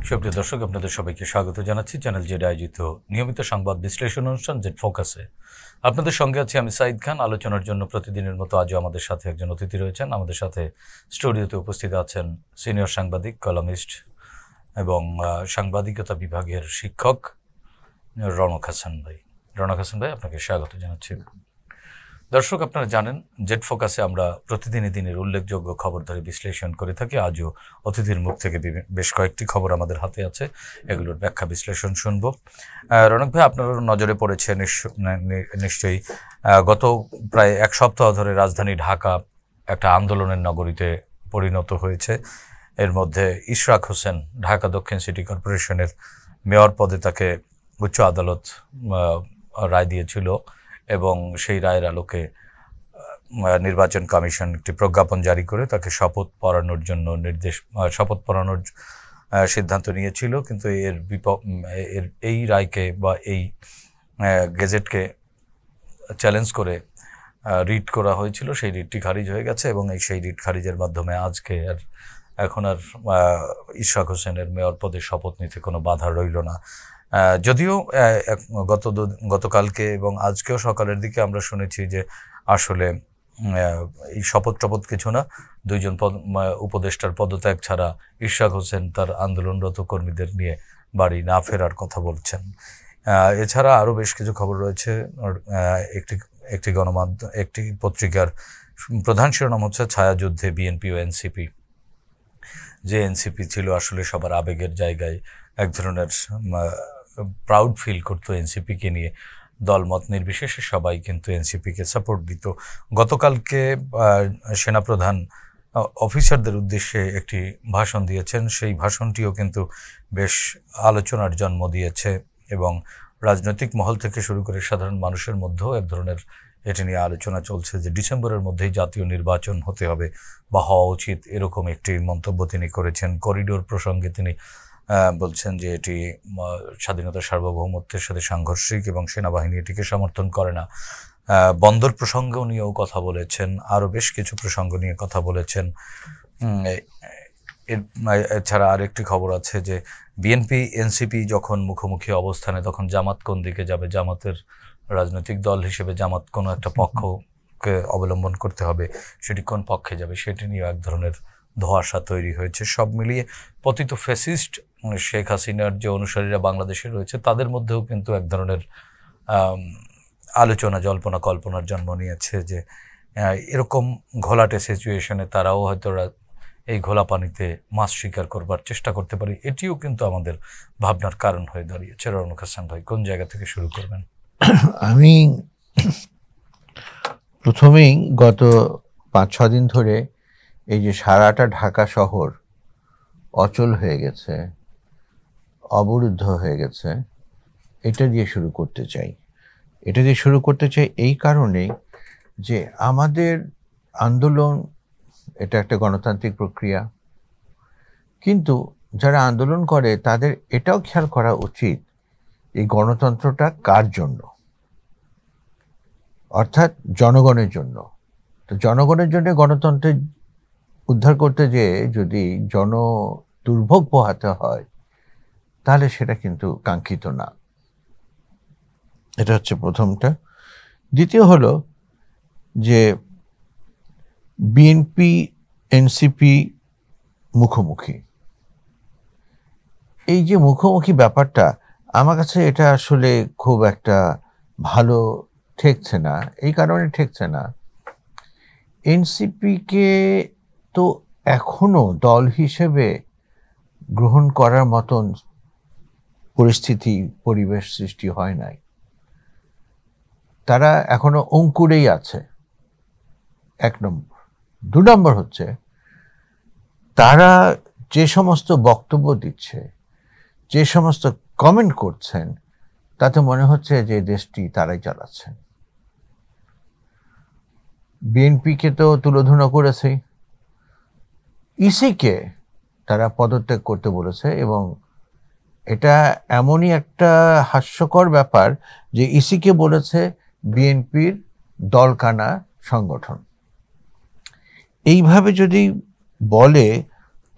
সুপ্রিয় দর্শক, আপনাদের সবাইকে স্বাগত জানাচ্ছি চ্যানেল জেড আয়োজিত নিয়মিত সংবাদ বিশ্লেষণ অনুষ্ঠান জেড ফোকাসে। আপনাদের সঙ্গে আছি আমি সাইদ খান। আলোচনার জন্য প্রতিদিনের মতো আজও আমাদের সাথে একজন অতিথি রয়েছেন। আমাদের সাথে স্টুডিওতে উপস্থিত আছেন সিনিয়র সাংবাদিক, কলামিস্ট এবং সাংবাদিকতা বিভাগের শিক্ষক রনক হাসান ভাই। রনক হাসান ভাই, আপনাকে স্বাগত জানাচ্ছি। দর্শক, আপনারা জানেন জেড ফোকাসে আমরা প্রতিদিনই দিনের উল্লেখযোগ্য খবর ধরে বিশ্লেষণ করে থাকি। আজও অতিথির মুখ থেকে বেশ কয়েকটি খবর আমাদের হাতে আছে, এগুলোর ব্যাখ্যা বিশ্লেষণ শুনব। রনক ভাই, আপনার নজরে পড়েছে নিশ্চয়ই গত প্রায় এক সপ্তাহ ধরে রাজধানী ঢাকা একটা আন্দোলনের নগরীতে পরিণত হয়েছে। এর মধ্যে ইশরাক হোসেন, ঢাকা দক্ষিণ সিটি কর্পোরেশনের মেয়র পদে তাকে উচ্চ আদালত রায় দিয়েছিল এবং সেই রায়ের আলোকে নির্বাচন কমিশন একটি প্রজ্ঞাপন জারি করে তাকে শপথ পড়ানোর জন্য শপথ পড়ানোর সিদ্ধান্ত নিয়েছিল। কিন্তু এই রায়কে বা এই গেজেটকে চ্যালেঞ্জ করে রিট করা হয়েছিল। সেই রিটটি খারিজ হয়ে গেছে এবং সেই রিট খারিজের মাধ্যমে আজকে এখন আর ইশরাক হোসেনের মেয়র পদে শপথ নিতে কোনো বাধা রইল না। যদিও গতকালকে এবং আজকেও সকালের দিকে আমরা শুনেছি যে আসলে এই শপথ কিছু না, দুইজন উপদেষ্টার পদত্যাগ ছাড়া ইশরাক হোসেন তার আন্দোলনরত কর্মীদের নিয়ে বাড়ি না ফেরার কথা বলছেন। এছাড়া আরও বেশ কিছু খবর রয়েছে। একটি পত্রিকার প্রধান শিরোনাম হচ্ছে ছায়াযুদ্ধে বিএনপি ও এনসিপি। যে এনসিপি ছিল আসলে সবার আবেগের জায়গায়, এক ধরনের প্রাউড ফিল করতো এনসিপিকে নিয়ে, দলমত নির্বিশেষে সবাই কিন্তু এনসিপিকে সাপোর্ট দিত। গতকালকে সেনাপ্রধান অফিসারদের উদ্দেশ্যে একটি ভাষণ দিয়েছেন। সেই ভাষণটিও কিন্তু বেশ আলোচনার জন্ম দিয়েছে এবং রাজনৈতিক মহল থেকে শুরু করে সাধারণ মানুষের মধ্যেও এক ধরনের এটি নিয়ে আলোচনা চলছে যে ডিসেম্বরের মধ্যেই জাতীয় নির্বাচন হতে হবে বা হওয়া উচিত, এরকম একটি মন্তব্য তিনি করেছেন। করিডোর প্রসঙ্গে তিনি বলছেন যে এটি স্বাধীনতা সার্বভৌমত্বের সাথে সাংঘর্ষিক এবং সেনাবাহিনী এটিকে সমর্থন করে না। বন্দর প্রসঙ্গ নিয়েও কথা বলেছেন, আরও বেশ কিছু প্রসঙ্গ নিয়ে কথা বলেছেন। এছাড়া আরেকটি খবর আছে যে বিএনপি এনসিপি যখন মুখোমুখি অবস্থানে, তখন জামাত কোন দিকে যাবে, জামাতের রাজনৈতিক দল হিসেবে জামাত কোনো একটা পক্ষকে অবলম্বন করতে হবে, সেটি কোন পক্ষে যাবে সেটি নিয়ে এক ধরনের ধোঁয়াশা তৈরি হয়েছে। সব মিলিয়ে পতিত ফ্যাসিস্ট শেখ হাসিনার যে অনুসারীরা বাংলাদেশে রয়েছে তাদের মধ্যেও কিন্তু এক ধরনের আলোচনা, জল্পনা কল্পনার জন্ম নিয়েছে যে এরকম ঘোলাটে সিচুয়েশনে তারাও হয়তো এই ঘোলা পানিতে মাছ শিকার করবার চেষ্টা করতে পারে। এটিও কিন্তু আমাদের ভাবনার কারণ হয়ে দাঁড়িয়েছে। রনক হাসান ভাই, কোন জায়গা থেকে শুরু করবেন? আমি প্রথমেই গত 5-6 দিন ধরে এই যে সারাটা ঢাকা শহর অচল হয়ে গেছে, অবরুদ্ধ হয়ে গেছে, এটা দিয়ে শুরু করতে চাই। এই কারণেই যে আমাদের আন্দোলন এটা একটা গণতান্ত্রিক প্রক্রিয়া, কিন্তু যারা আন্দোলন করে তাদের এটাও খেয়াল করা উচিত এই গণতন্ত্রটা কার জন্য, অর্থাৎ জনগণের জন্য। তো জনগণের জন্য গণতন্ত্রের উদ্ধার করতে যেয়ে যদি দুর্ভোগ পোহাতে হয় তাহলে সেটা কিন্তু কাঙ্ক্ষিত না। এটা হচ্ছে প্রথমটা। দ্বিতীয় হলো যে বিএনপি এনসিপি মুখোমুখি, এই যে মুখোমুখি ব্যাপারটা আমার কাছে এটা আসলে খুব একটা ভালো ঠেকছে না। এই কারণে ঠেকছে না, এনসিপিকে তো এখনো দল হিসেবে গ্রহণ করার মতন পরিবেশ সৃষ্টি হয় নাই। তারা এখনো অঙ্কুরেই আছে, 1 নম্বর। 2 নম্বর হচ্ছে তারা যে সমস্ত বক্তব্য দিচ্ছে, যে সমস্ত কমেন্ট করছেন, তাতে মনে হচ্ছে যে দেশটি তারাই চালাচ্ছেন। বিএনপিকে তো তুলোধুনো করেছে, ইসিকে তারা পদত্যাগ করতে বলেছে এবং এটা এমনই একটা হাস্যকর ব্যাপার যে ইসিকে বলেছে বিএনপির দলকানা সংগঠন। এইভাবে যদি বলে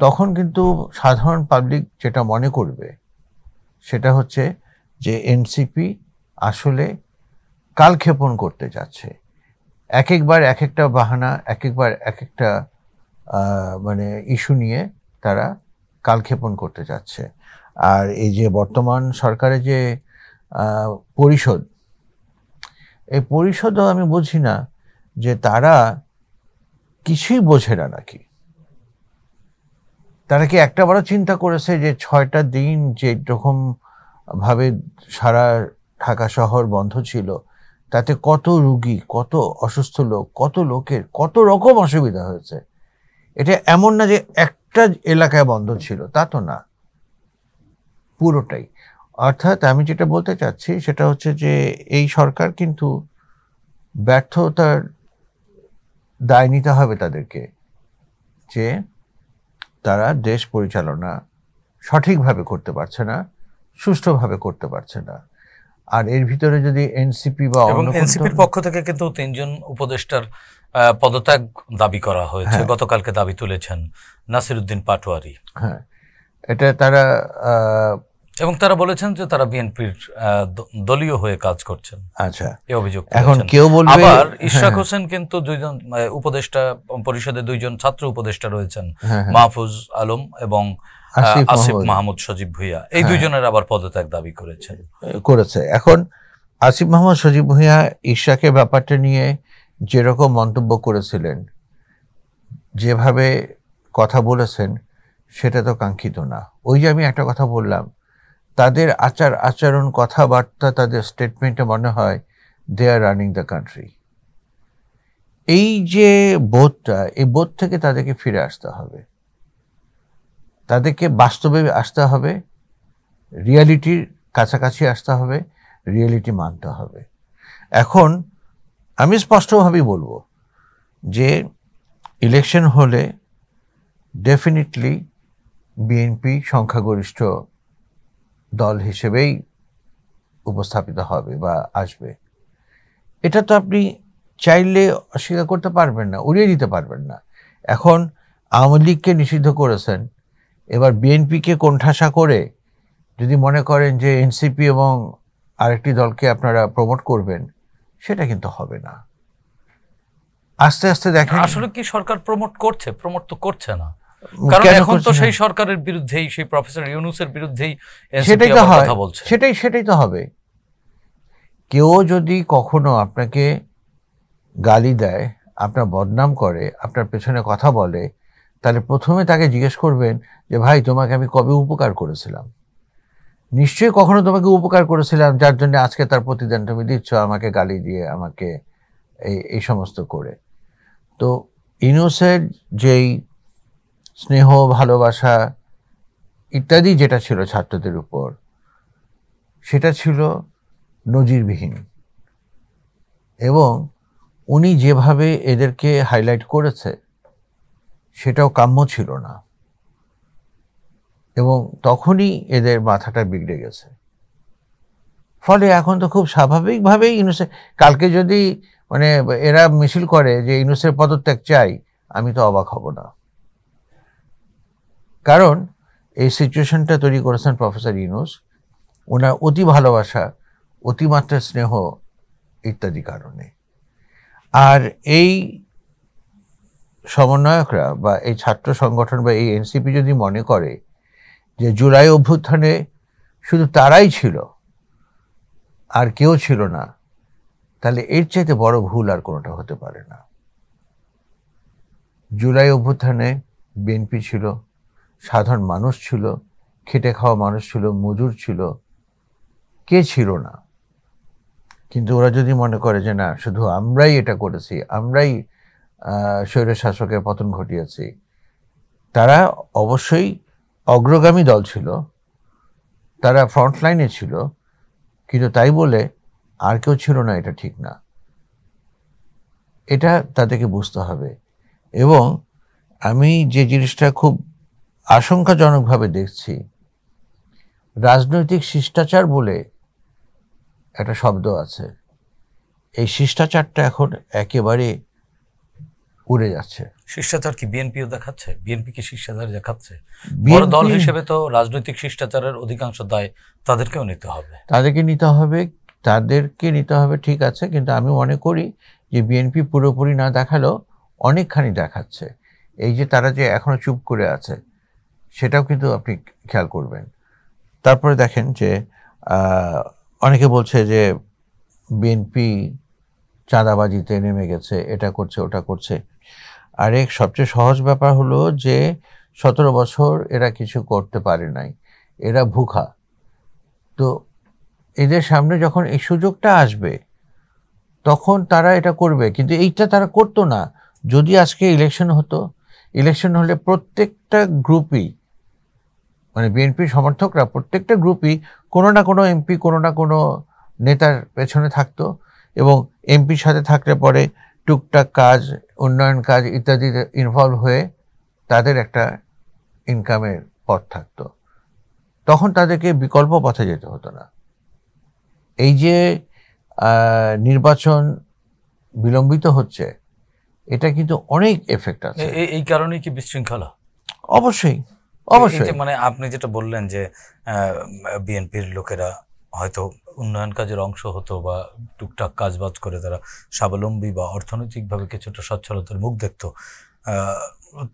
তখন কিন্তু সাধারণ পাবলিক যেটা মনে করবে সেটা হচ্ছে যে এনসিপি আসলে কালক্ষেপণ করতে যাচ্ছে, এক একবার এক একটা বাহানা, এক একবার এক একটা মানে ইস্যু নিয়ে তারা কালক্ষেপণ করতে যাচ্ছে। আর এই যে বর্তমান সরকারের যে পরিষদ, এই পরিষদও আমি বুঝি না যে তারা কিছুই বোঝে না নাকি। তারা কি একটা বড় চিন্তা করেছে যে 6টা দিন যে রকম ভাবে সারা ঢাকা শহর বন্ধ ছিল, তাতে কত রুগী, কত অসুস্থ লোক, কত লোকের কত রকম অসুবিধা হয়েছে। এটা এমন না যে একটা এলাকায় বন্ধ ছিল, তা তো না, পুরোটাই। অর্থাৎ আমি যেটা বলতে চাচ্ছি সেটা হচ্ছে যে এই সরকার কিন্তু ব্যর্থতার দায় নিতে হবে তাদেরকে, যে তারা দেশ পরিচালনা সঠিকভাবে করতে পারছে না, সুষ্ঠুভাবে করতে পারছে না। আর এর ভিতরে যদি এনসিপি বা এনসিপির পক্ষ থেকে কিন্তু 3জন উপদেষ্টার পদত্যাগ দাবি করা হয়েছে, গতকালকে দাবি তুলেছেন নাসিরউদ্দিন পাটোয়ারি। হ্যাঁ, এটা তারা এবং তারা বলেছেন যে তারা বিএনপির দলীয় হয়ে কাজ করছেন। আচ্ছা, এই অভিযোগ এখন কেউ বলবে। আবার ইশরাক হোসেন কিন্তু 2জন উপদেষ্টা পরিষদে 2জন ছাত্র উপদেষ্টা রয়েছেন, মাহফুজ আলম এবং আসিফ মাহমুদ সজীব ভুঁইয়া, এই 2জনের আবার পদত্যাগ দাবি করেছে। এখন আসিফ মাহমুদ সজীব ভুঁইয়া ইশরাকের ব্যাপারটা নিয়ে যেরকম মন্তব্য করেছিলেন, যেভাবে কথা বলেছেন, সেটা তো কাঙ্ক্ষিত না। ওই যে আমি একটা কথা বললাম, তাদের আচরণ, কথাবার্তা, তাদের স্টেটমেন্টে মনে হয় দে আর রানিং দ্য কান্ট্রি। এই যে বোধটা, এই বোধ থেকে তাদেরকে ফিরে আসতে হবে, তাদেরকে বাস্তবে আসতে হবে, রিয়ালিটির কাছাকাছি আসতে হবে, রিয়ালিটি মানতে হবে। এখন আমি স্পষ্টভাবেই বলবো যে ইলেকশন হলে ডেফিনেটলি বিএনপি সংখ্যাগরিষ্ঠ দল হিসেবেই উপস্থাপিত হবে বা আসবে। এটা তো আপনি চাইলে অস্বীকার করতে পারবেন না, উড়িয়ে দিতে পারবেন না। এখন আওয়ামী লীগকে নিষিদ্ধ করেছেন, এবার বিএনপিকে কোণঠাসা করে যদি মনে করেন যে এনসিপি এবং আরেকটি দলকে আপনারা প্রমোট করবেন, সেটা কিন্তু হবে না। আস্তে আস্তে দেখেন আসলে কি সরকার প্রমোট করছে? প্রমোট তো করছে না, কারণ এখন তো সেই সরকারের বিরুদ্ধেই, সেই প্রফেসর ইউনূসের বিরুদ্ধেই সেটাই তো কথা বলছে। সেটাই তো হবে। কেউ যদি কখনো আপনাকে গালি দেয়, আপনার বদনাম করে, আপনার পেছনে কথা বলে, তাহলে প্রথমে তাকে জিজ্ঞেস করবেন যে ভাই, তোমাকে আমি কবে উপকার করেছিলাম? নিশ্চয়ই কখনো তোমাকে উপকার করেছিলাম, যার জন্য আজকে তার প্রতিদান তুমি দিচ্ছ আমাকে গালি দিয়ে, আমাকে এই সমস্ত করে। তো ইউনূসের যেই স্নেহ, ভালোবাসা ইত্যাদি যেটা ছিল ছাত্রদের উপর, সেটা ছিল নজিরবিহীন। এবং উনি যেভাবে এদেরকে হাইলাইট করেছে, সেটাও কাম্য ছিল না। এবং তখনই এদের মাথাটা বিগড়ে গেছে। ফলে এখন তো খুব স্বাভাবিকভাবেই ইউনূসের, কালকে যদি মানে এরা মিছিল করে যে ইউনূসের পদত্যাগ চাই, আমি তো অবাক হব না। কারণ এই সিচুয়েশনটা তৈরি করেছেন প্রফেসর ইউনূস, ওনার অতি ভালোবাসা, অতিমাত্রা স্নেহ ইত্যাদি কারণে। আর এই সমন্বয়করা বা এই ছাত্র সংগঠন বা এই এনসিপি যদি মনে করে যে জুলাই অভ্যুত্থানে শুধু তারাই ছিল আর কেউ ছিল না, তাহলে এর চাইতে বড় ভুল আর কোনোটা হতে পারে না। জুলাই অভ্যুত্থানে বিএনপি ছিল, সাধারণ মানুষ ছিল, খেটে খাওয়া মানুষ ছিল, মজুর ছিল, কে ছিল না? কিন্তু ওরা যদি মনে করে যে না, শুধু আমরাই এটা করেছি, আমরাই স্বৈর শাসকের পতন ঘটিয়েছি, তারা অবশ্যই অগ্রগামী দল ছিল, তারা ফ্রন্টলাইনে ছিল, কিন্তু তাই বলে আর কেউ ছিল না, এটা ঠিক না। এটা তাদেরকে বুঝতে হবে। এবং আমি যে জিনিসটা খুব আশঙ্কাজনকভাবে দেখছি, রাজনৈতিক শিষ্টাচার বলে একটা শব্দ আছে, এই শিষ্টাচারটা এখন একেবারে উড়ে যাচ্ছে। শিষ্টাচার কি বিএনপিও দেখাচ্ছে? বিএনপি কি শিষ্টাচার দেখাচ্ছে? বড় দল হিসেবে তো রাজনৈতিক শিষ্টাচারের অধিকাংশ দায় তাদেরকেও নিতে হবে। তাদেরকে নিতে হবে, ঠিক আছে, কিন্তু আমি মনে করি যে বিএনপি পুরোপুরি না দেখালেও অনেকখানি দেখাচ্ছে। এই যে তারা যে এখনো চুপ করে আছে সেটাও কিন্তু আপনি খেয়াল করবেন। তারপরে দেখেন যে অনেকে বলছে যে বিএনপি চাঁদাবাজিতে নেমে গেছে, এটা করছে ওটা করছে। আরেক সবচেয়ে সহজ ব্যাপার হলো যে 17 বছর এরা কিছু করতে পারে নাই, এরা ভুখা। তো এদের সামনে যখন এই সুযোগটা আসবে তখন তারা এটা করবে, কিন্তু এইটা তারা করতো না যদি আজকে ইলেকশন হতো। ইলেকশন হলে প্রত্যেকটা গ্রুপই, মানে বিএনপির সমর্থকরা প্রত্যেকটা গ্রুপই কোনো না কোনো এমপি, কোনো না কোনো নেতার পেছনে থাকতো, এবং এমপির সাথে থাকলে পরে টুকটাক কাজ, উন্নয়ন কাজ ইত্যাদিতে ইনভলভ হয়ে তাদের একটা ইনকামের পথ থাকতো। তখন তাদেরকে বিকল্প পথে যেতে হতো না। এই যে নির্বাচন বিলম্বিত হচ্ছে, এটা কিন্তু অনেক এফেক্ট আছে। এই কারণেই কি বিশৃঙ্খলা? অবশ্যই অবশ্যই। মানে আপনি যেটা বললেন যে বিএনপির লোকেরা হয়তো উন্নয়ন কাজের অংশ হতো বা টুকটাক কাজবাজ করে তারা স্বাবলম্বী বা অর্থনৈতিকভাবে কিছুটা সচ্ছলতার মুখ দেখতো,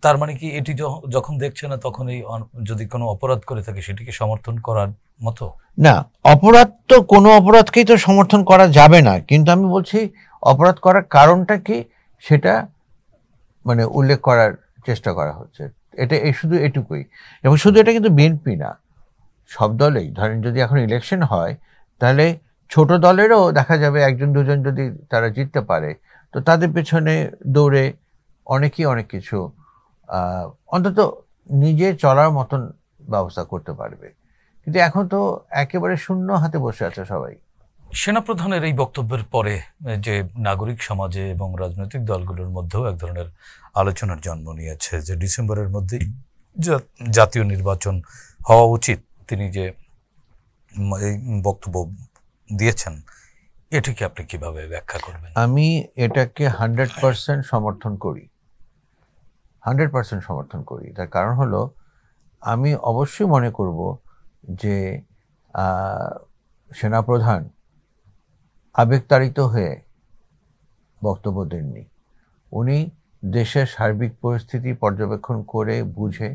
তার মানে কি এটি যখন দেখছে না তখন এই যদি কোনো অপরাধ করে থাকে সেটিকে সমর্থন করার মতো না? অপরাধ তো কোনো অপরাধকেই তো সমর্থন করা যাবে না, কিন্তু আমি বলছি অপরাধ করার কারণটা কি সেটা মানে উল্লেখ করার চেষ্টা করা হচ্ছে। এটা শুধু এটুকুই। এবং শুধু এটা কিন্তু বিএনপি না, সব দলেই ধরেন যদি এখন ইলেকশন হয় তাহলে ছোট দলেরও দেখা যাবে একজন দুজন যদি তারা জিততে পারে তো তাদের পেছনে দৌড়ে অনেকেই অনেক কিছু অন্তত নিজে চলার মতন ব্যবস্থা করতে পারবে। কিন্তু এখন তো একেবারে শূন্য হাতে বসে আছে সবাই। সেনাপ্রধানের এই বক্তব্যের পরে যে নাগরিক সমাজে এবং রাজনৈতিক দলগুলোর মধ্যেও এক ধরনের আলোচনার জন্ম নিয়েছে যে ডিসেম্বরের মধ্যেই জাতীয় নির্বাচন হওয়া উচিত, তিনি যে এই বক্তব্য দিয়েছেন, এটাকে আপনি কিভাবে ব্যাখ্যা করবেন? আমি এটাকে 100% সমর্থন করি, 100% সমর্থন করি। তার কারণ হলো আমি অবশ্যই মনে করব যে সেনাপ্রধান আবেগতাড়িত হয়ে বক্তব্য দেননি। উনি দেশের সার্বিক পরিস্থিতি পর্যবেক্ষণ করে বুঝে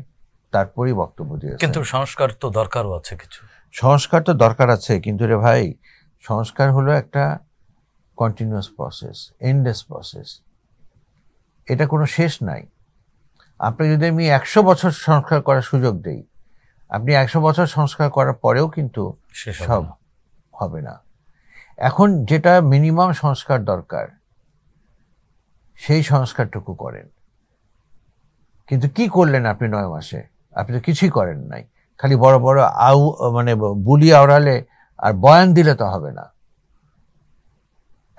তারপরেই বক্তব্য দিয়েছেন। কিন্তু সংস্কার তো দরকারও আছে, কিছু সংস্কার তো দরকার আছে, কিন্তু রে ভাই সংস্কার হলো একটা কন্টিনিউয়াস প্রসেস, এন্ডলেস প্রসেস। এটা কোনো শেষ নাই। আপনি যদি আমি 100 বছর সংস্কার করার সুযোগ দেই, আপনি 100 বছর সংস্কার করার পরেও কিন্তু সব হবে না। এখন যেটা মিনিমাম সংস্কার দরকার সেই সংস্কারটুকু করেন। কিন্তু কি করলেন আপনি 9 মাসে? আপনি তো কিছুই করেন নাই। খালি বড় বড় মানে বুলি আওড়ালে আর বয়ান দিলে তো হবে না।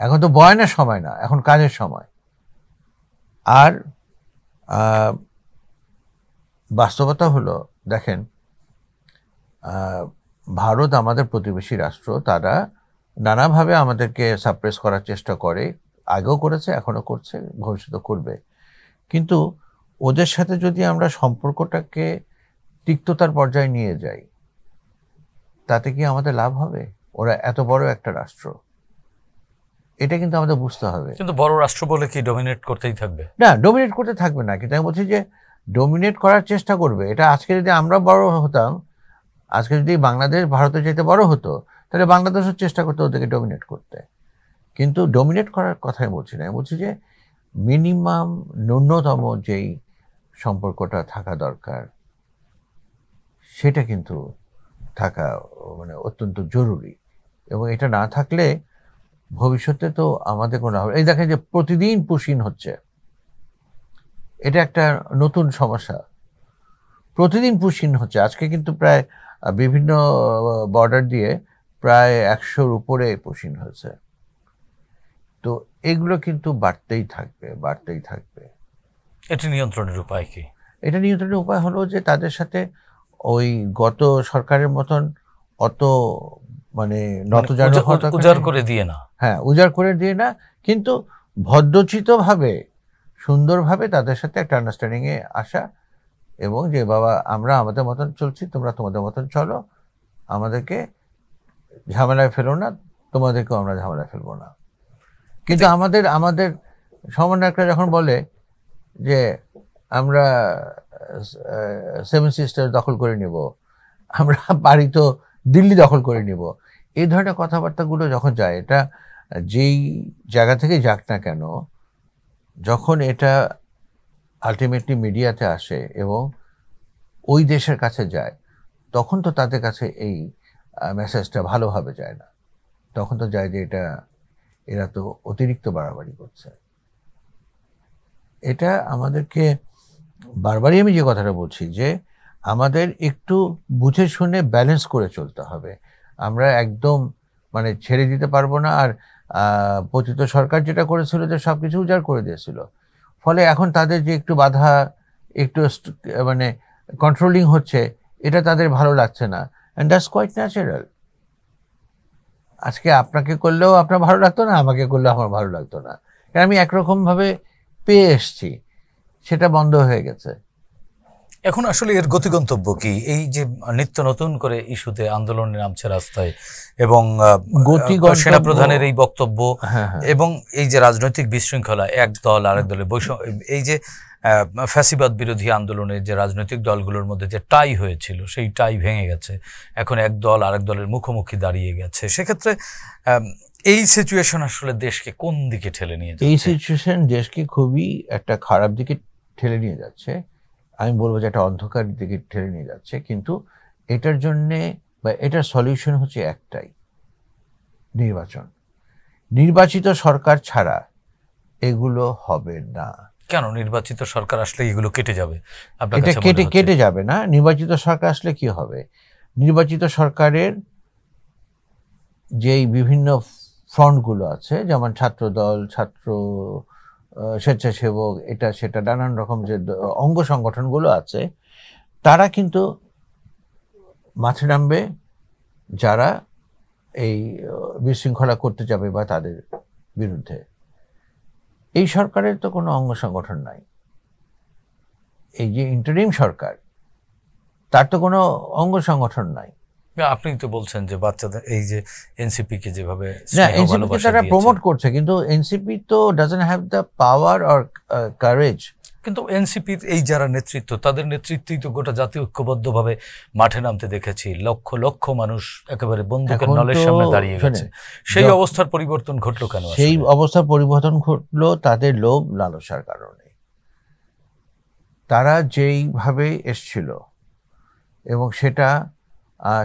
এখন তো বয়ানের সময় না, এখন কাজের সময়। আর বাস্তবতা হলো দেখেন, ভারত আমাদের প্রতিবেশী রাষ্ট্র, তারা নানাভাবে আমাদেরকে সাপ্রেস করার চেষ্টা করে, আগেও করেছে, এখনো করছে, ভবিষ্যতে করবে। কিন্তু ওদের সাথে যদি আমরা সম্পর্কটাকে তিক্ততার পর্যায়ে নিয়ে যাই তাতে কি আমাদের লাভ হবে? ওরা এত বড় একটা রাষ্ট্র, এটা কিন্তু আমাদের বুঝতে হবে। কিন্তু বড় রাষ্ট্র বলে কি ডমিনেট করতেই থাকবে? না, ডমিনেট করতে থাকবে না, কিন্তু আমি বলছি যে ডমিনেট করার চেষ্টা করবে। এটা আজকে যদি আমরা বড় হতাম, আজকে যদি বাংলাদেশ ভারতের চাইতে বড় হতো, তাহলে বাংলাদেশের চেষ্টা করতো ওদেরকে ডমিনেট করতে। কিন্তু ডমিনেট করার কথাই বলছি না, আমি বলছি যে মিনিমাম ন্যূনতম যেই সম্পর্কটা থাকা দরকার সেটা কিন্তু থাকা মানে অত্যন্ত জরুরি। এবং এটা না থাকলে ভবিষ্যতে তো আমাদের কোনো, এই দেখেন যে প্রতিদিন পুশিন হচ্ছে, এটা একটা নতুন সমস্যা। প্রতিদিন পুশিন হচ্ছে। আজকে কিন্তু প্রায় বিভিন্ন বর্ডার দিয়ে প্রায় 100-র উপরে পুশিন হয়েছে। তো এগুলো কিন্তু বাড়তেই থাকবে, বাড়তেই থাকবে। এটা নিয়ন্ত্রণের উপায় কি? এটা নিয়ন্ত্রণের উপায় হলো যে তাদের সাথে ওই গত সরকারের মতন অত মানে নতজানু উজাড় করে দিয়ে না। হ্যাঁ, উজাড় করে দিয়ে না, কিন্তু ভদ্রচিতভাবে সুন্দরভাবে তাদের সাথে একটা আন্ডারস্ট্যান্ডিংয়ে আসা, এবং যে বাবা আমরা আমাদের মতন চলছি, তোমরা তোমাদের মতন চলো, আমাদেরকে ঝামেলায় ফেলো না, তোমাদেরকেও আমরা ঝামেলায় ফেলবো না। কিন্তু আমাদের সমন্বয়করা যখন বলে যে আমরা 7 সিস্টার দখল করে নিব, আমরা বাড়ি তো দিল্লি দখল করে নিব, এই ধরনের কথাবার্তাগুলো যখন যায়, এটা যেই জায়গা থেকে যাক না কেন, যখন এটা আলটিমেটলি মিডিয়াতে আসে এবং ওই দেশের কাছে যায়, তখন তো তাদের কাছে এই মেসেজটা ভালোভাবে যায় না। তখন তো যায় যে এরা তো অতিরিক্ত বাড়াবাড়ি করছে। এটা আমাদেরকে বারবারই আমি যে কথাটা বলছি যে আমাদের একটু বুঝে শুনে ব্যালেন্স করে চলতে হবে। আমরা একদম মানে ছেড়ে দিতে পারবো না। আর পতিত সরকার যেটা করেছিল যে সব কিছু উজাড় করে দিয়েছিল, ফলে এখন তাদের যে একটু বাধা, একটু মানে কন্ট্রোলিং হচ্ছে, এটা তাদের ভালো লাগছে না। And that's quite natural. আজকে আপনাকে করলেও আপনার ভালো লাগতো না, আমাকে করলেও আমার ভালো লাগতো না, কারণ আমি একরকমভাবে পেয়ে এসছি, সেটা বন্ধ হয়ে গেছে। এখন আসলে এর গতিগন্তব্য কি? এই যে নিত্য নতুন করে ইস্যুতে আন্দোলনে নামছে রাস্তায়, এবং সেনাপ্রধানের এই বক্তব্য, এবং এই যে রাজনৈতিক বিশৃঙ্খলা, এক দল আরেক দলের এই যে ফ্যাসিবাদ বিরোধী আন্দোলনের যে রাজনৈতিক দলগুলোর মধ্যে যে টাই হয়েছিল, সেই টাই ভেঙে গেছে, এখন এক দল আরেক দলের মুখোমুখি দাঁড়িয়ে গেছে। সেক্ষেত্রে এই সিচুয়েশন আসলে দেশকে কোন দিকে ঠেলে নিয়ে যাচ্ছে? এই সিচুয়েশন দেশকে খুবই একটা খারাপ দিকে ঠেলে নিয়ে যাচ্ছে। আমি বলবো যে একটা অন্ধকার দিকে ঠেলে নিয়ে যাচ্ছে। কিন্তু এটার জন্যে বা এটার সলিউশন হচ্ছে একটাই, নির্বাচন। নির্বাচিত সরকার ছাড়া এগুলো হবে না। কেন নির্বাচিত সরকার আসলে এগুলো কেটে যাবে? এটা কেটে যাবে না। নির্বাচিত সরকার আসলে কি হবে? নির্বাচিত সরকারের যেই বিভিন্ন ফ্রন্টগুলো আছে, যেমন ছাত্রদল, ছাত্র স্বেচ্ছাসেবক, এটা সেটা নানান রকম যে অঙ্গ সংগঠনগুলো আছে, তারা কিন্তু মাঠে নামবে যারা এই বিশৃঙ্খলা করতে যাবে বা তাদের বিরুদ্ধে। এই সরকারের তো কোনো অঙ্গ সংগঠন নাই। এই যে ইন্টারিম সরকার, তার তো কোনো অঙ্গ সংগঠন নাই। আপনি তো বলছেন যে বাচ্চাদের এই যে এনসিপি কে যেভাবে এনসিপি তারা প্রমোট করছে, কিন্তু এনসিপি তো doesn't have the power or courage. কিন্তু এনসিপির এই যারা নেতৃত্ব, তাদের নেতৃত্বেই তো গোটা জাতি ঐক্যবদ্ধভাবে মাঠে নামতে দেখেছি। লক্ষ লক্ষ মানুষ একেবারে বন্দুকের নলের সামনে দাঁড়িয়ে গেছে। সেই অবস্থার পরিবর্তন ঘটলো কেন? সেই অবস্থার পরিবর্তন ঘটলো তাদের লোভ লালসার কারণে। তারা যেইভাবে এসছিল এবং সেটা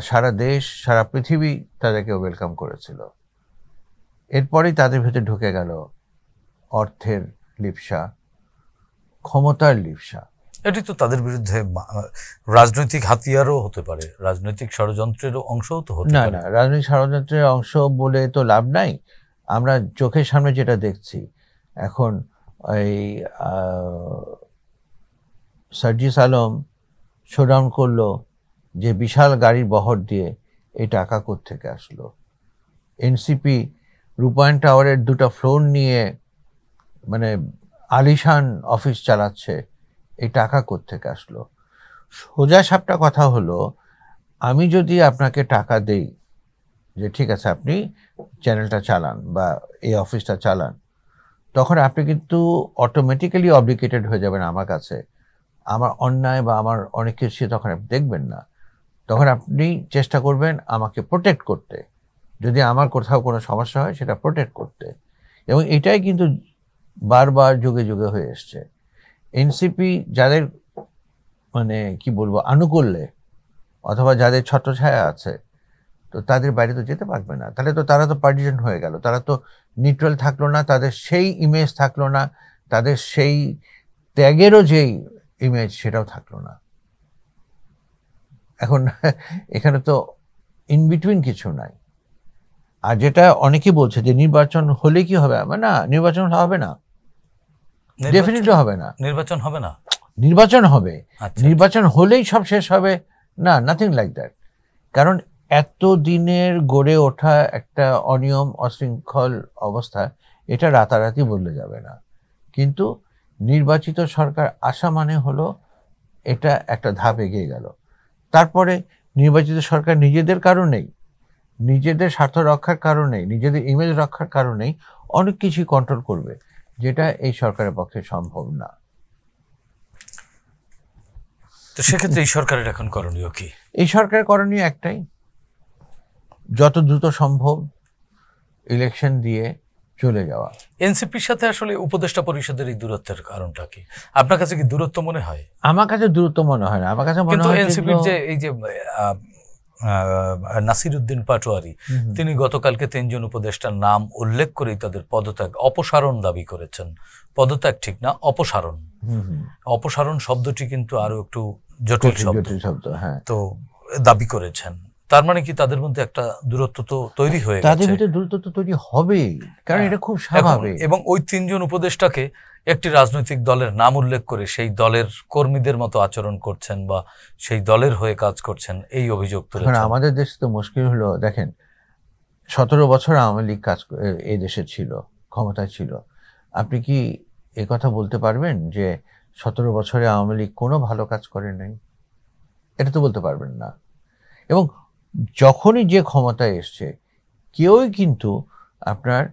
সারা দেশ, সারা পৃথিবী তাদেরকে ওয়েলকাম করেছিল, এরপরেই তাদের ভেতরে ঢুকে গেল অর্থের লিপ্সা, ক্ষমতার লিপ্সা। এটি তো তাদের বিরুদ্ধে রাজনৈতিক হাতিয়ারও হতে পারে, রাজনৈতিক ষড়যন্ত্রেরও অংশও তো হতে পারে। না, রাজনৈতিক ষড়যন্ত্রের অংশ বলে তো লাভ নাই। আমরা চোখের সামনে যেটা দেখছি এখন, এই সার্জিস আলম শোডাউন করলো যে বিশাল গাড়ির বহর দিয়ে, এই টাকা কোত্থেকে আসলো? এনসিপি রূপায়ণ টাওয়ারের 2টা ফ্লোর নিয়ে মানে আলিশান অফিস চালাচ্ছে, এই টাকা কোত্থেকে আসলো? সোজা সাপটা কথা হলো, আমি যদি আপনাকে টাকা দেই যে ঠিক আছে আপনি চ্যানেলটা চালান বা এই অফিসটা চালান, তখন আপনি কিন্তু অটোমেটিক্যালি অব্লিগেটেড হয়ে যাবেন আমার কাছে। আমার অন্যায় বা আমার অনেক কিছু তখন আপনি দেখবেন না। তখন আপনি চেষ্টা করবেন আমাকে প্রোটেক্ট করতে, যদি আমার কোথাও কোনো সমস্যা হয় সেটা প্রোটেক্ট করতে। এবং এটাই কিন্তু বারবার যুগে যুগে হয়ে এসছে। এনসিপি যাদের মানে কি বলবো আনুকূল্যে অথবা যাদের ছত্রছায়া আছে, তো তাদের বাইরে তো যেতে পারবে না। তাহলে তো তারা তো পার্টিশন হয়ে গেল, তারা তো নিউট্রাল থাকলো না, তাদের সেই ইমেজ থাকলো না, তাদের সেই ত্যাগেরও যেই ইমেজ সেটাও থাকলো না। এখন এখানে তো ইন বিটুইন কিছু নাই। আর যেটা অনেকেই বলছে যে নির্বাচন হলে কি হবে, না, নির্বাচন হবে না, ডেফিনেটলি হবে না। নির্বাচন হবে না, নির্বাচন হবে। নির্বাচন হলেই সব শেষ হবে না, নাথিং লাইক দ্যাট। কারণ এত দিনের গড়ে ওঠা একটা অনিয়ম, অশৃঙ্খল অবস্থা, এটা রাতারাতি বদলে যাবে না। কিন্তু নির্বাচিত সরকার আসা মানে হলো এটা একটা ধাপ এগিয়ে গেল। তারপরে নির্বাচিত সরকার নিজেদের কারণেই, নিজেদের স্বার্থ রক্ষার কারণেই, নিজেদের ইমেজ রক্ষার কারণেই অনেক কিছুই কন্ট্রোল করবে, যেটা এই সরকারের পক্ষে সম্ভব না। তো সেক্ষেত্রে এই সরকারের এখন করণীয় কি? এই সরকারের করণীয় একটাই, যত দ্রুত সম্ভব ইলেকশন দিয়ে চলে যাওয়া। এনসিপির সাথে আসলে উপদেষ্টা পরিষদের এই দূরত্বের কারণটা কি? আপনার কাছে কি দূরত্ব মনে হয়? আমার কাছে দূরত্ব মনে হয় না, আমার কাছে মনে কিন্তু হয় এনসিপির যে এই যে নাসিরউদ্দিন পাটোয়ারি, তিনি গতকালকে 3 জন উপদেষ্টার নাম উল্লেখ করেই তাদের পদত্যাগ, অপসারণ দাবি করেছেন। পদত্যাগ ঠিক না, অপসারণ। অপসারণ শব্দটি কিন্তু আরো একটু জটিল শব্দ, হ্যাঁ, তো দাবি করেছেন। তার মানে কি তাদের মধ্যে একটা দূরত্ব তো তৈরি হয়ে গেছে? তাদের ভিতরে দূরত্ব তো তৈরি হবেই, কারণ এটা খুব স্বাভাবিক। এবং ওই 3 জন উপদেষ্টাকে একটি রাজনৈতিক দলের নাম উল্লেখ করে সেই দলের কর্মীদের মতো আচরণ করছেন বা সেই দলের হয়ে কাজ করছেন, এই অভিযোগ তুলেছেন। আমাদের দেশে তো মুশকিল হলো, দেখেন 17 বছর আওয়ামী লীগ এই দেশে ছিল, ক্ষমতায় ছিল। আপনি কি কথা বলতে পারবেন যে 17 বছরে আওয়ামী লীগ কোনো ভালো কাজ করে নাই? এটা তো বলতে পারবেন না। এবং যখনই যে ক্ষমতায় এসছে, কেউই কিন্তু আপনার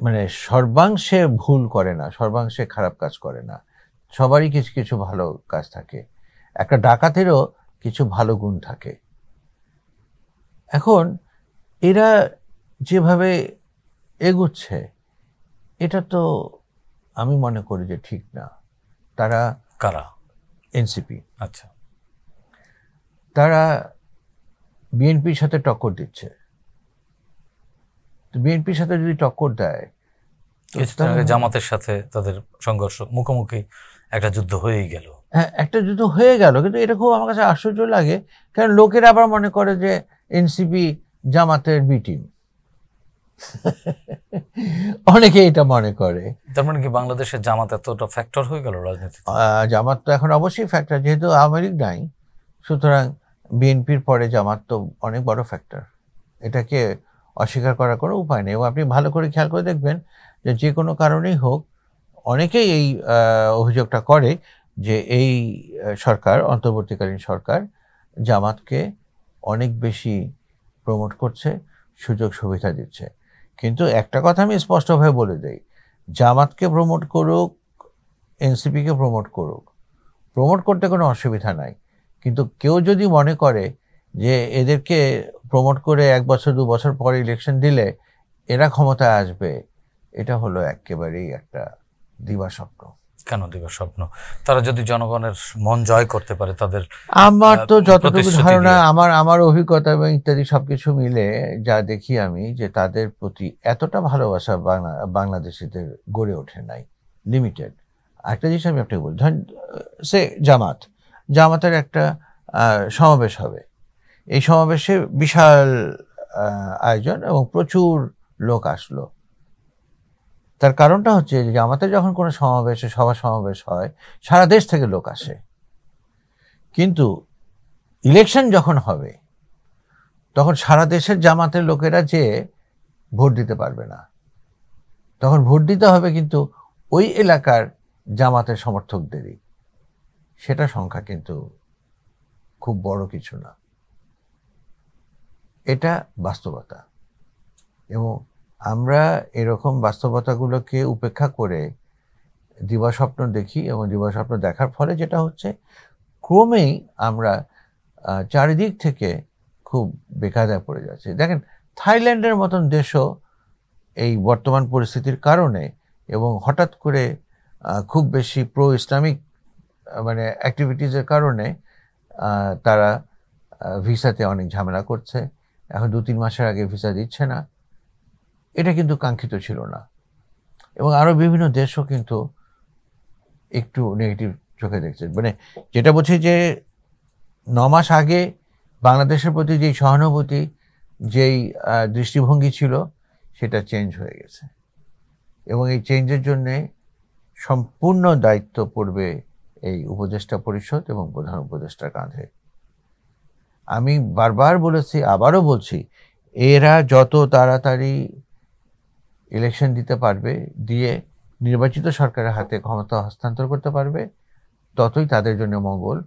মানে সর্বাংশে ভুল করে না, সর্বাংশে খারাপ কাজ করে না। সবারই কিছু কিছু ভালো কাজ থাকে। একটা ডাকাতেরও কিছু ভালো গুণ থাকে। এখন এরা যেভাবে এগুচ্ছে, এটা তো আমি মনে করি যে ঠিক না। তারা কারা? এনসিপি। আচ্ছা, তারা বিএনপির সাথে টক্কর দিচ্ছে। তো বিএনপির সাথে যদি টক্কর দেয়, জামাতের সাথে তাদের সংঘর্ষ, মুখোমুখি একটা যুদ্ধ হয়েই গেল। হ্যাঁ, একটা যুদ্ধ হয়ে গেল, কিন্তু এটা খুব আমার কাছে আশ্চর্য লাগে, কারণ লোকেরা আবার মনে করে যে এনসিপি জামাতের বি টিম। অনেকে এটা মনে করে। তার মানে কি বাংলাদেশের জামাত এতটা ফ্যাক্টর হয়ে গেল রাজনীতিতে? জামাত তো এখন অবশ্যই ফ্যাক্টর, যেহেতু আওয়ামী লীগ নাই, সুতরাং বিএনপির পরে জামাত তো অনেক বড় ফ্যাক্টর। এটাকে অস্বীকার করার কোনো উপায় নেই। এবং আপনি ভালো করে খেয়াল করে দেখবেন যে যে কোনো কারণেই হোক, অনেকেই এই অভিযোগটা করে যে এই সরকার, অন্তর্বর্তীকালীন সরকার, জামাতকে অনেক বেশি প্রমোট করছে, সুযোগ সুবিধা দিচ্ছে। কিন্তু একটা কথা আমি স্পষ্টভাবে বলে দেই, জামাতকে প্রমোট করুক, এনসিপিকে প্রমোট করুক, প্রমোট করতে কোনো অসুবিধা নাই। কিন্তু কেউ যদি মনে করে যে এদেরকে প্রমোট করে 1 বছর 2 বছর পরে ইলেকশন দিলে এরা ক্ষমতায় আসবে, এটা হলো একেবারেই একটা দিবাস্বপ্ন। কেন দিবাস্বপ্ন? তারা যদি জনগণের মন জয় করতে পারে, তাদের, আমার তো যতটুকু ধারণা, আমার অভিজ্ঞতা এবং ইত্যাদি সবকিছু মিলে যা দেখি আমি, যে তাদের প্রতি এতটা ভালোবাসা বাংলাদেশিদের গড়ে ওঠে নাই, লিমিটেড। একটা জিনিস আমি আপনাকে বলি, ধরেন সে জামাতের একটা সমাবেশ হবে, এই সমাবেশে বিশাল আয়োজন এবং প্রচুর লোক আসলো। তার কারণটা হচ্ছে যে জামাতের যখন কোনো সভা সমাবেশ হয়, সারা দেশ থেকে লোক আসে। কিন্তু ইলেকশন যখন হবে, তখন সারা দেশের জামাতের লোকেরা যেয়ে ভোট দিতে পারবে না। তখন ভোট দিতে হবে কিন্তু ওই এলাকার জামাতের সমর্থকদেরই। সেটা সংখ্যা কিন্তু খুব বড় কিছু না। এটা বাস্তবতা। এবং আমরা এরকম বাস্তবতাগুলোকে উপেক্ষা করে দিবাস্বপ্ন দেখি, এবং দিবাস্বপ্ন দেখার ফলে যেটা হচ্ছে, ক্রমেই আমরা চারিদিক থেকে খুব বেকায়দায় পড়ে যাচ্ছি। দেখেন, থাইল্যান্ডের মতন দেশও এই বর্তমান পরিস্থিতির কারণে এবং হঠাৎ করে খুব বেশি প্রো ইসলামিক মানে অ্যাক্টিভিটিসের কারণে তারা ভিসাতে অনেক ঝামেলা করছে। এখন 2-3 মাসের আগে ভিসা দিচ্ছে না। এটা কিন্তু কাঙ্ক্ষিত ছিল না। এবং আরও বিভিন্ন দেশও কিন্তু একটু নেগেটিভ চোখে দেখছে। মানে যেটা বলছি যে 9 মাস আগে বাংলাদেশের প্রতি যেই সহানুভূতি, যেই দৃষ্টিভঙ্গি ছিল, সেটা চেঞ্জ হয়ে গেছে। এবং এই চেঞ্জের জন্যে সম্পূর্ণ দায়িত্ব পড়বে এই উপদেষ্টা পরিষদ এবং প্রধান উপদেষ্টার কাঁধে। আমি বারবার বলেছি, আবারও বলছি, এরা যত তাড়াতাড়ি ইলেকশন দিতে পারবে, দিয়ে নির্বাচিত সরকারের হাতে ক্ষমতা হস্তান্তর করতে পারবে, ততই তাদের জন্য মঙ্গল,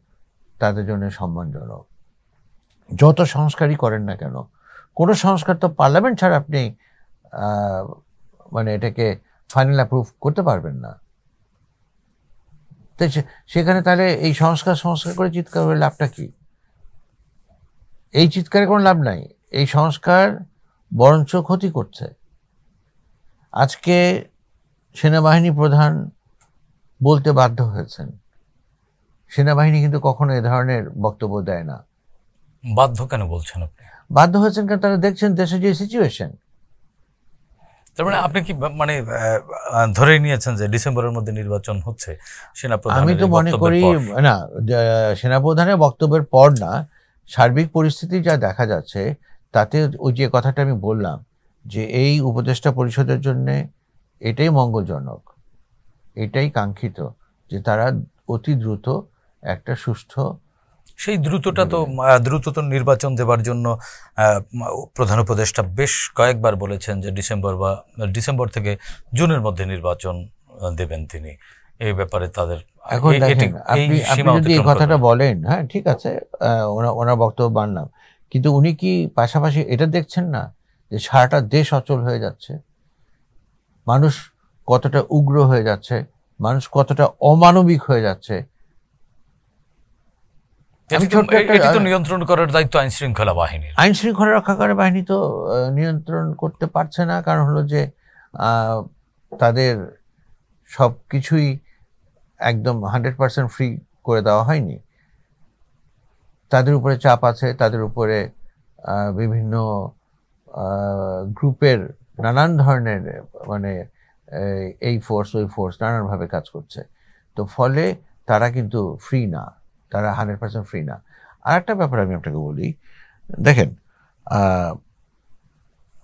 তাদের জন্য সম্মানজনক। যত সংস্কারই করেন না কেন, কোনো সংস্কার তো পার্লামেন্ট ছাড়া আপনি মানে এটাকে ফাইনাল অ্যাপ্রুভ করতে পারবেন না। তো সেখানে তাহলে এই সংস্কার করে চিৎকার করে লাভটা কি? এই চিৎকারে কোনো লাভ নাই, এই সংস্কার বরঞ্চ ক্ষতি করছে। আজকে সেনাবাহিনী প্রধান বলতে বাধ্য হয়েছেন, সেনাবাহিনী কিন্তু কখনো এ ধরনের বক্তব্য দেয় না। বাধ্য কেন বলছেন আপনি? বাধ্য হয়েছেন কারণ তারা দেখছেন দেশে যে সিচুয়েশন। তার মানে আপনি কি মানে ধরে নিয়েছেন যে ডিসেম্বরের মধ্যে নির্বাচন হচ্ছে? আমি তো মনে করি না, সেনাপ্রধানের বক্তব্যের পর না, সার্বিক পরিস্থিতি যা দেখা যাচ্ছে তাতে ওই যে কথাটা আমি বললাম যে এই উপদেষ্টা পরিষদের জন্য এটাই মঙ্গলজনক, এটাই কাঙ্ক্ষিত যে তারা অতি দ্রুত একটা সুষ্ঠু, সেই দ্রুত নির্বাচন দেবার জন্য প্রধান উপদেষ্টা বেশ কয়েকবার বলেছেন যে ডিসেম্বর থেকে জুনের মধ্যে নির্বাচন দেবেন তিনি। এই ব্যাপারে তাদের এখন দেখেন, আপনি যদি এই কথাটা বলেন, হ্যাঁ ঠিক আছে, ওনার বক্তব্য মানলাম, কিন্তু উনি কি পাশাপাশি এটা দেখছেন না যে সারাটা দেশ অচল হয়ে যাচ্ছে, মানুষ কতটা উগ্র হয়ে যাচ্ছে, মানুষ কতটা অমানবিক হয়ে যাচ্ছে? নিয়ন্ত্রণ করার দায়িত্ব আইন শৃঙ্খলা বাহিনীর। আইন শৃঙ্খলা রক্ষাকারী বাহিনী তো নিয়ন্ত্রণ করতে পারছে না, কারণ হলো যে তাদের সব কিছুই একদম 100% ফ্রি করে দেওয়া হয়নি। তাদের উপরে চাপ আছে, তাদের উপরে বিভিন্ন গ্রুপের নানান ধরনের মানে এই ফোর্স ওই ফোর্স নানানভাবে কাজ করছে। তো ফলে তারা কিন্তু ফ্রি না, তারা 100% ফ্রি না। আর একটা ব্যাপার আমি আপনাকে বলি, দেখেন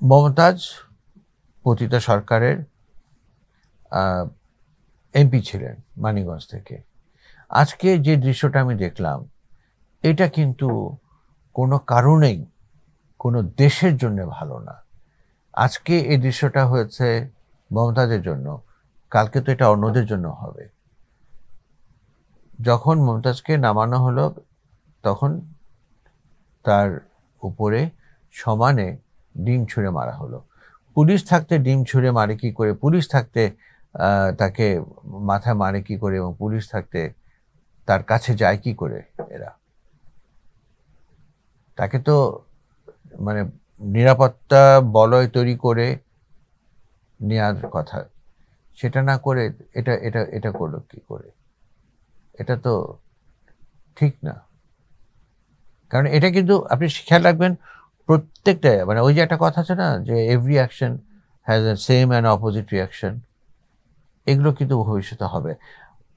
মমতাজ পতিত সরকারের এমপি ছিলেন মানিকগঞ্জ থেকে। আজকে যে দৃশ্যটা আমি দেখলাম, এটা কিন্তু কোনো কারণেই কোনো দেশের জন্য ভালো না। আজকে এই দৃশ্যটা হয়েছে মমতাজের জন্য, কালকে তো এটা অন্যদের জন্য হবে। যখন মমতাজকে নামানো হলো তখন তার উপরে সমানে ডিম ছুঁড়ে মারা হলো। পুলিশ থাকতে ডিম ছুঁড়ে মারে কি করে, পুলিশ থাকতে তাকে মাথায় মারে কি করে, এবং পুলিশ থাকতে তার কাছে যায় কি করে? এরা তাকে তো মানে নিরাপত্তা বলয় তৈরি করে নেওয়ার কথা, সেটা না করে এটা এটা এটা করলো কি করে? এটা তো ঠিক না। কারণ এটা কিন্তু আপনি খেয়াল রাখবেন, প্রত্যেকটা মানে ওই যে একটা কথা আছে না যে every action has a same and opposite reaction, এগুলো কিন্তু ভবিষ্যতে হবে।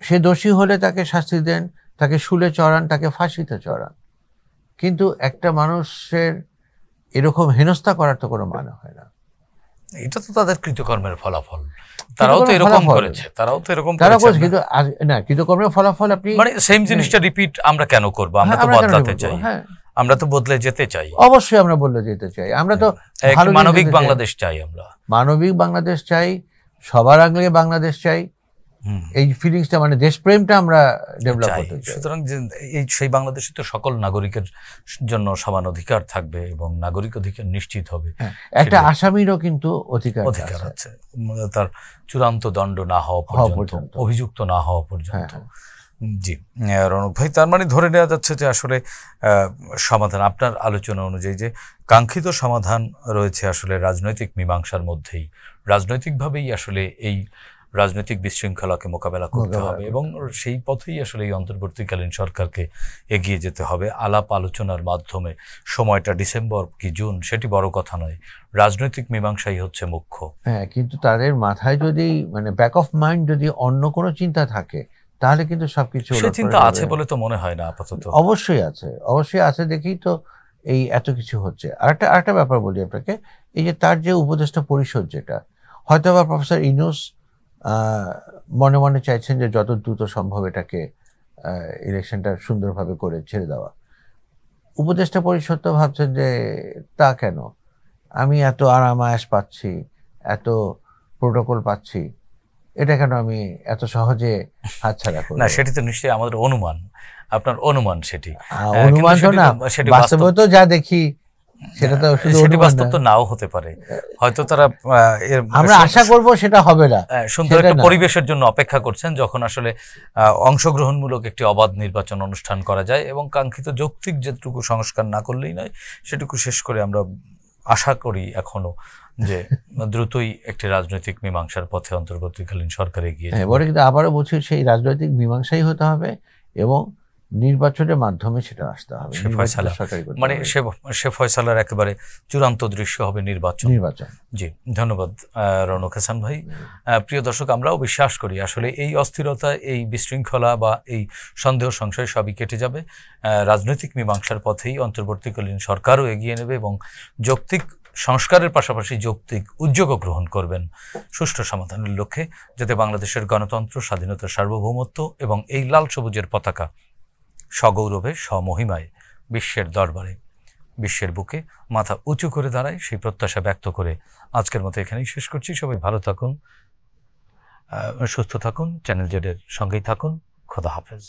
সে দোষী হলে তাকে শাস্তি দেন, তাকে শুলে চড়ান, তাকে ফাঁসিতে চড়ান, কিন্তু একটা মানুষের এরকম হেনস্থা করার তো কোনো মানে হয় না। এটা তো তাদের কৃতকর্মের ফলাফল, তারাও তো এরকম করেছে, কিন্তু না, কৃতকর্মের ফলাফল আপনি মানে সেম জিনিসটা রিপিট আমরা কেন করব? আমরা তো বদলাতে চাই, আমরা তো বদলে যেতে চাই। অবশ্যই আমরা বদলে যেতে চাই, আমরা তো মানবিক বাংলাদেশ চাই, আমরা মানবিক বাংলাদেশ চাই, সবার আগে বাংলাদেশ চাই। এই ফিলিংসটা মানে দেশপ্রেমটা আমরা ডেভেলপ করতে চাই। সুতরাং সেই বাংলাদেশে তো সকল নাগরিকের জন্য সমান অধিকার থাকবে এবং নাগরিক অধিকার নিশ্চিত হবে। একটা আসামিরও কিন্তু অধিকার আছে, তার চূড়ান্ত দণ্ড না হওয়া পর্যন্ত, অভিযুক্ত না হওয়া পর্যন্ত। জি রণক ভাই, তার মানে ধরে নেওয়া যাচ্ছে যে আসলে সমাধান আপনার আলোচনা অনুযায়ী যে কাঙ্ক্ষিত সমাধান রয়েছে আসলে রাজনৈতিক মীমাংসার মধ্যেই, রাজনৈতিকভাবেই আসলে এই রাজনৈতিক বিশৃঙ্খলাকে মোকাবেলা করতে হবে এবং সেই পথেই আসলে এই অন্তর্বর্তীকালীন সরকারকে এগিয়ে যেতে হবে আলাপ আলোচনার মাধ্যমে। সময়টা ডিসেম্বর কি জুন সেটি বড় কথা নয়, রাজনৈতিক মীমাংসাই হচ্ছে মুখ্য। হ্যাঁ, কিন্তু তাদের মাথায় যদি মানে ব্যাক অফ মাইন্ড যদি অন্য কোনো চিন্তা থাকে তাহলে কিন্তু সবকিছু সে চিন্তা আছে বলে তো মনে হয় না আপাতত। অবশ্যই আছে, অবশ্যই আছে, দেখেই তো এই এত কিছু হচ্ছে। আরেকটা ব্যাপার বলি আপনাকে, এই যে তার যে উপদেষ্টা পরিষদ, যেটা হয়তো বা প্রফেসর ইউনূস মনে মনে চাইছেন যে যত দ্রুত সম্ভব এটাকে ইলেকশনটা সুন্দরভাবে করে ছেড়ে দেওয়া। উপদেষ্টা পরিষদ তো ভাবছেন যে তা কেন, আমি এত আরাম আয়াস পাচ্ছি, এত প্রোটোকল পাচ্ছি, এটা কেন আমি এত সহজে হাতছাড়া করব? না, সেটি তো নিশ্চয়ই আমাদের অনুমান, আপনার অনুমান সেটি। অনুমান তো না, বাস্তবে তো যা দেখি সেটা তো শুধু সেটি অনুমান বাস্তব না। তো নাও হতে পারে, হয়তো তারা আমরা আশা করব সেটা হবে না, সুন্দর সেটা একটা না। পরিবেশের জন্য অপেক্ষা করছেন, যখন আসলে অংশগ্রহণমূলক একটি অবাধ নির্বাচন অনুষ্ঠান করা যায় এবং কাঙ্ক্ষিত যৌক্তিক যেটুকু সংস্কার না করলেই নয় সেটুকু শেষ করে আমরা আশা করি এখনো যে দ্রুতই একটি রাজনৈতিক মীমাংসার পথে অন্তর্বর্তীকালীন সরকার এগিয়ে যাবে। এবারে কিন্তু আবারও বলছি, সেই রাজনৈতিক মীমাংসাই হতে হবে এবং নির্বাচনের মাধ্যমে সেটা আসতে হবে, সে ফয়সালা, সরকারি করতে মানে হবে। সে ফয়সালার একেবারে চূড়ান্ত দৃশ্য হবে নির্বাচন। জি, ধন্যবাদ রৌনক হাসান ভাই। প্রিয় দর্শক, আমরাও বিশ্বাস করি আসলে এই অস্থিরতা, এই বিশৃঙ্খলা বা এই সন্দেহ সংশয় সবই কেটে যাবে। রাজনৈতিক মীমাংসার পথেই অন্তর্বর্তীকালীন সরকারও এগিয়ে নেবে এবং যৌক্তিক সংস্কারের পাশাপাশি যৌক্তিক উদ্যোগও গ্রহণ করবেন সুষ্ঠু সমাধানের লক্ষ্যে, যাতে বাংলাদেশের গণতন্ত্র, স্বাধীনতা, সার্বভৌমত্ব এবং এই লাল সবুজের পতাকা সগৌরবে স্বমহিমায় বিশ্বের দরবারে, বিশ্বের বুকে মাথা উঁচু করে দাঁড়ায়, সেই প্রত্যাশা ব্যক্ত করে আজকের মতো এখানেই শেষ করছি। সবাই ভালো থাকুন, সুস্থ থাকুন, চ্যানেল জেডের সঙ্গেই থাকুন। খোদা হাফেজ।